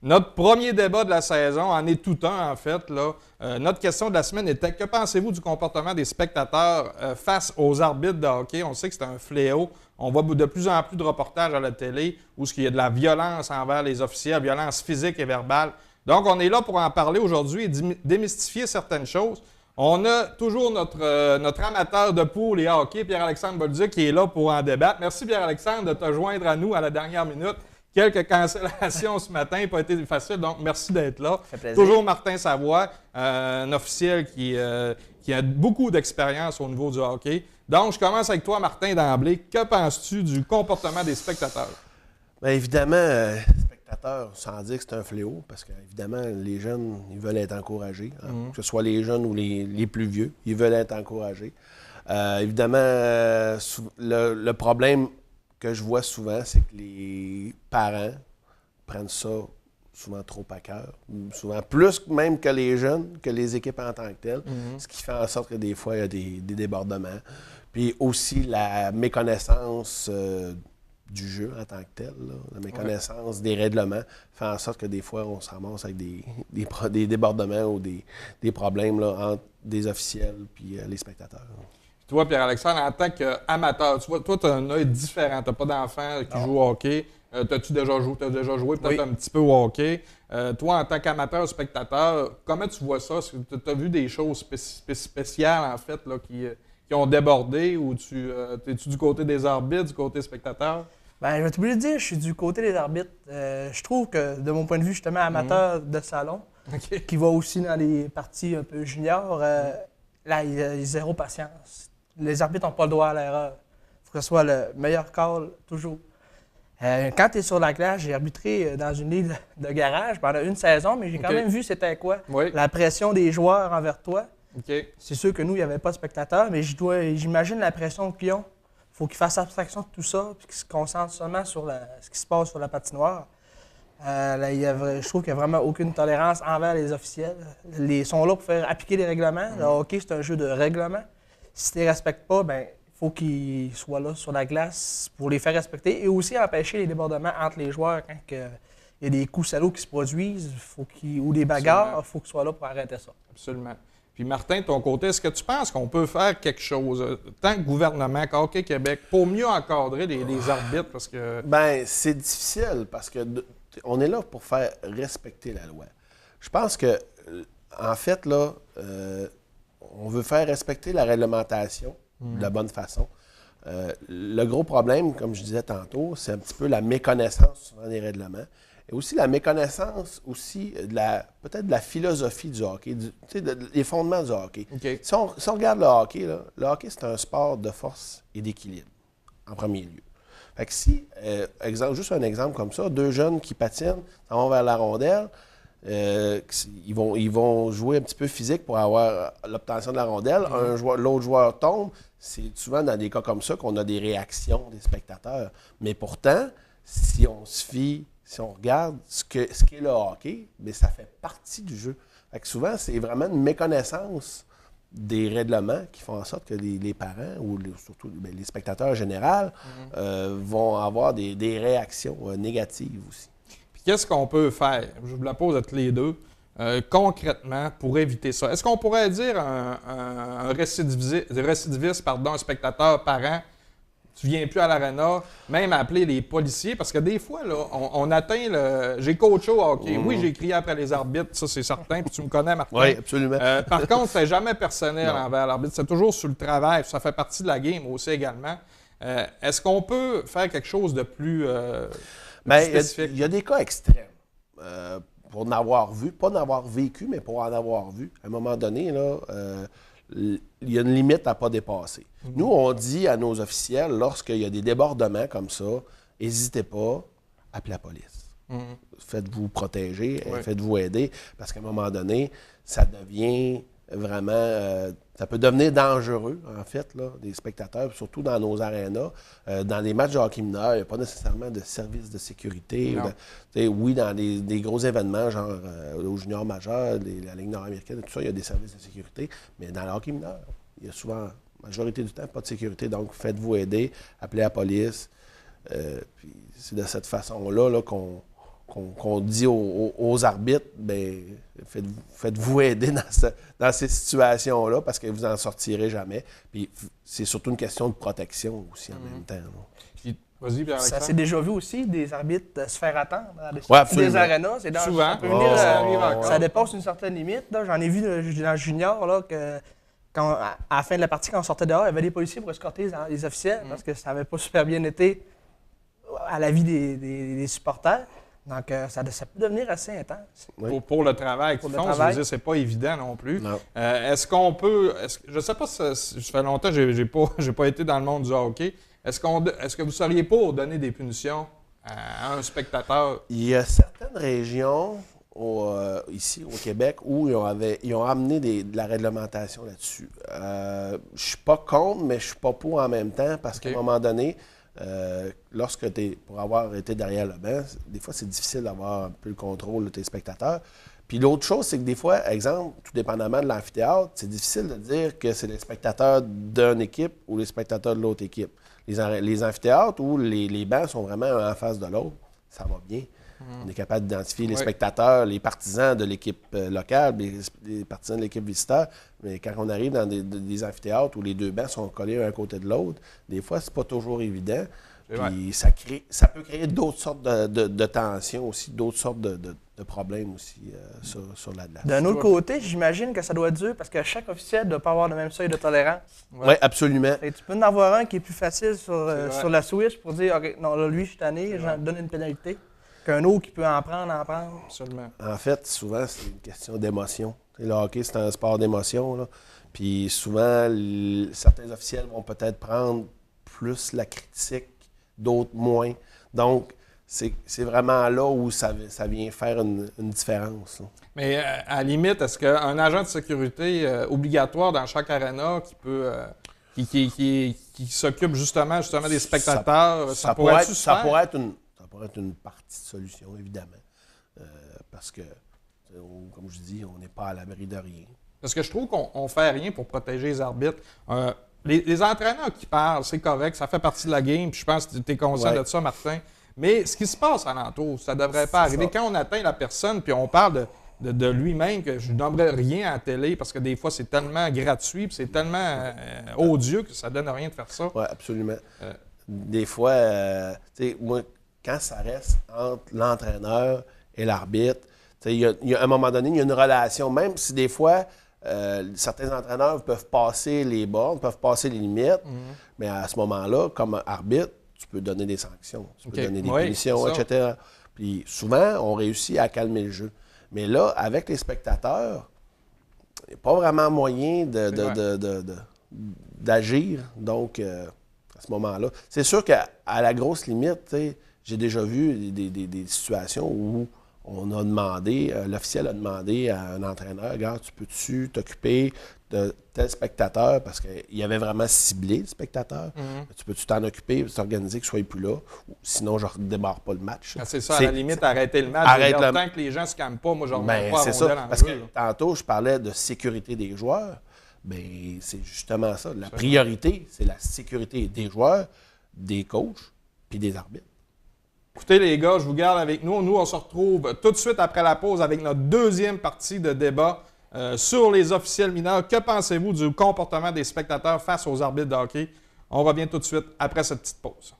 Notre premier débat de la saison en est tout un, en fait. Là. Notre question de la semaine était: que pensez-vous du comportement des spectateurs face aux arbitres de hockey? On sait que c'est un fléau. On voit de plus en plus de reportages à la télé où il y a de la violence envers les officiels, violence physique et verbale. Donc, on est là pour en parler aujourd'hui et démystifier certaines choses. On a toujours notre amateur de poule et hockey, Pierre-Alexandre Bolduc, qui est là pour en débattre. Merci, Pierre-Alexandre, de te joindre à nous à la dernière minute. Quelques cancellations ce matin, pas été facile, donc merci d'être là. Ça fait plaisir. Toujours Martin Savoie, un officiel qui a beaucoup d'expérience au niveau du hockey. Donc, je commence avec toi, Martin, d'emblée. Que penses-tu du comportement des spectateurs? Bien évidemment, les spectateurs, sans dire que c'est un fléau, parce qu'évidemment, les jeunes, ils veulent être encouragés, hein, que ce soit les jeunes ou les plus vieux, ils veulent être encouragés. Évidemment, le problème que je vois souvent, c'est que les parents prennent ça souvent trop à cœur, souvent plus même que les jeunes, que les équipes en tant que telles, ce qui fait en sorte que des fois, il y a des débordements. Puis aussi la méconnaissance du jeu en tant que tel, là, la méconnaissance des règlements, fait en sorte que des fois, on se ramasse avec des débordements ou des problèmes là, entre des officiels et les spectateurs. Toi, Pierre-Alexandre, en tant qu'amateur, toi, tu as un œil différent. Tu n'as pas d'enfant qui joue au hockey. T'as déjà joué peut-être un petit peu au hockey. Toi, en tant qu'amateur, spectateur, comment tu vois ça? Est-ce que tu as vu des choses spéciales, en fait, là, qui ont débordé, ou es-tu du côté des arbitres, du côté spectateur? Ben, je vais t'oublier de dire, je suis du côté des arbitres. Je trouve que, de mon point de vue, justement, amateur de salon, qui va aussi dans les parties un peu juniors, là, il y a zéro patience. Les arbitres n'ont pas le droit à l'erreur. Il faut que ce soit le meilleur call, toujours. Quand tu es sur la glace, j'ai arbitré dans une ligue de garage pendant une saison, mais j'ai quand même vu c'était quoi. Oui. La pression des joueurs envers toi. OK. C'est sûr que nous, il n'y avait pas de spectateurs, mais j'imagine la pression qu'ils ont. Il faut qu'ils fassent abstraction de tout ça, puis qu'ils se concentrent seulement sur ce qui se passe sur la patinoire. Je trouve qu'il n'y a vraiment aucune tolérance envers les officiels. Ils sont là pour faire appliquer les règlements. Le hockey, c'est un jeu de règlement. Si tu ne les respectes pas, ben il faut qu'ils soient là sur la glace pour les faire respecter et aussi empêcher les débordements entre les joueurs quand il y a des coups salauds qui se produisent ou des bagarres. Il faut qu'ils soient là pour arrêter ça. Absolument. Puis Martin, de ton côté, est-ce que tu penses qu'on peut faire quelque chose, tant que gouvernement qu'Hockey Québec, pour mieux encadrer les arbitres? Parce que... Bien, c'est difficile parce que on est là pour faire respecter la loi. Je pense que, en fait, là, on veut faire respecter la réglementation de la bonne façon. Le gros problème, comme je disais tantôt, c'est un petit peu la méconnaissance souvent des règlements. Et aussi la méconnaissance aussi peut-être de la philosophie du hockey, les fondements du hockey. Okay. Si on regarde le hockey, c'est un sport de force et d'équilibre, en premier lieu. Fait que si, juste un exemple comme ça, deux jeunes qui patinent, s'en vont vers la rondelle, ils vont jouer un petit peu physique pour avoir l'obtention de la rondelle. L'autre joueur tombe. C'est souvent dans des cas comme ça qu'on a des réactions des spectateurs. Mais pourtant, si on regarde ce qu'est le hockey, bien, ça fait partie du jeu. Fait que souvent, c'est vraiment une méconnaissance des règlements qui font en sorte que les parents, ou surtout les spectateurs en général, vont avoir des réactions négatives aussi. Puis qu'est-ce qu'on peut faire? Je vous la pose à tous les deux. Concrètement, pour éviter ça. Est-ce qu'on pourrait dire un récidiviste, un spectateur parent, tu viens plus à l'aréna, même appeler les policiers, parce que des fois, là, on atteint le... J'ai coaché au hockey. Oui, j'ai crié après les arbitres, ça c'est certain, puis tu me connais, Martin. Oui, absolument. Par contre, c'est jamais personnel envers l'arbitre, c'est toujours sur le travail, ça fait partie de la game aussi également. Est-ce qu'on peut faire quelque chose de plus spécifique? Il y a des cas extrêmes. Pour en avoir vu, pas en avoir vécu, mais pour en avoir vu, à un moment donné, là, il y a une limite à ne pas dépasser. Nous, on dit à nos officiels, lorsqu'il y a des débordements comme ça, n'hésitez pas, appelez la police. Faites-vous protéger, faites-vous aider, parce qu'à un moment donné, ça devient vraiment... ça peut devenir dangereux, en fait, là, des spectateurs, surtout dans nos arénas. Dans les matchs de hockey mineur, il n'y a pas nécessairement de service de sécurité. Oui, dans des gros événements, genre au junior majeur, la Ligue nord-américaine, tout ça, il y a des services de sécurité. Mais dans le hockey mineur, il y a souvent, la majorité du temps, pas de sécurité. Donc, faites-vous aider, appelez la police. Puis c'est de cette façon-là là, qu'on qu'on dit aux arbitres, bien, faites-vous aider dans ces situations-là parce que vous n'en sortirez jamais. Puis c'est surtout une question de protection aussi en même temps. Puis, vas-y, Ça s'est déjà vu aussi, des arbitres se faire attendre dans absolument. des arénas. C'est Souvent. Ça peut venir, encore. ça dépasse une certaine limite. Là. J'en ai vu dans le junior là, que à la fin de la partie, quand on sortait dehors, il y avait des policiers pour escorter les officiels parce que ça n'avait pas super bien été à la vie des supporters. Donc, ça peut devenir assez intense. Pour le travail qu'ils font, je veux dire, c'est pas évident non plus. Est-ce qu'on peut... je ne sais pas si ça fait longtemps que j'ai pas été dans le monde du hockey. Est-ce que vous seriez pour donner des punitions à un spectateur? Il y a certaines régions ici au Québec où ils ont amené de la réglementation là-dessus. Je suis pas contre, mais je suis pas pour en même temps parce qu'à un moment donné, lorsque pour avoir été derrière le banc, des fois c'est difficile d'avoir un peu le contrôle de tes spectateurs. Puis l'autre chose, c'est que des fois, exemple, tout dépendamment de l'amphithéâtre, c'est difficile de dire que c'est les spectateurs d'une équipe ou les spectateurs de l'autre équipe. Les amphithéâtres où les bancs sont vraiment un en face de l'autre, ça va bien. On est capable d'identifier les spectateurs, les partisans de l'équipe locale, les partisans de l'équipe visiteur. Mais quand on arrive dans des amphithéâtres où les deux bancs sont collés un à côté de l'autre, des fois, c'est pas toujours évident. Puis ça peut créer d'autres sortes de tensions aussi, d'autres sortes de problèmes aussi sur la glace. D'un autre côté, j'imagine que ça doit être dur parce que chaque officiel ne doit pas avoir le même seuil de tolérance. Oui, absolument. Et tu peux en avoir un qui est plus facile sur la switch pour dire « OK, non, là, lui, je suis tanné, je donne une pénalité ». Qu'un autre qui peut en prendre. Absolument. En fait, souvent, c'est une question d'émotion. Le hockey, c'est un sport d'émotion. Là. Puis souvent, certains officiels vont peut-être prendre plus la critique, d'autres moins. Donc, c'est vraiment là où ça vient faire une différence. Là. Mais à la limite, est-ce qu'un agent de sécurité obligatoire dans chaque aréna qui peut... qui s'occupe justement des spectateurs, ça pourrait être une partie de solution, évidemment. Parce que, comme je dis, on n'est pas à l'abri de rien. Parce que je trouve qu'on ne fait rien pour protéger les arbitres. Les entraîneurs qui parlent, c'est correct, ça fait partie de la game, puis je pense que tu es conscient de ça, Martin. Mais ce qui se passe alentour, ça ne devrait pas arriver. Quand on atteint la personne, puis on parle de lui-même, que je ne nommerais rien à la télé, parce que des fois, c'est tellement gratuit, puis c'est tellement odieux que ça ne donne rien de faire ça. Oui, absolument. Des fois, tu sais, moi, quand ça reste entre l'entraîneur et l'arbitre, il y a à un moment donné, il y a une relation, même si des fois, certains entraîneurs peuvent passer les bornes, peuvent passer les limites, mais à ce moment-là, comme arbitre, tu peux donner des sanctions, tu peux donner des punitions, etc. Puis souvent, on réussit à calmer le jeu. Mais là, avec les spectateurs, il n'y a pas vraiment moyen d'agir. Donc, à ce moment-là, c'est sûr qu'à la grosse limite, j'ai déjà vu des situations où on a demandé, l'officiel a demandé à un entraîneur, regarde, tu peux-tu t'occuper de tel spectateur, parce qu'il avait vraiment ciblé le spectateur. Tu peux-tu t'en occuper, t'organiser qu'il ne soit plus là, ou sinon je ne démarre pas le match. C'est ça, à la limite, arrêter le match. Tant que les gens ne se calment pas, moi je ne remets pas à rondelle en parce jeu. Que tantôt, je parlais de sécurité des joueurs. Bien, c'est justement ça. La priorité, c'est la sécurité des joueurs, des coachs, puis des arbitres. Écoutez, les gars, je vous garde avec nous. Nous, on se retrouve tout de suite après la pause avec notre deuxième partie de débat sur les officiels mineurs. Que pensez-vous du comportement des spectateurs face aux arbitres de hockey? On revient tout de suite après cette petite pause.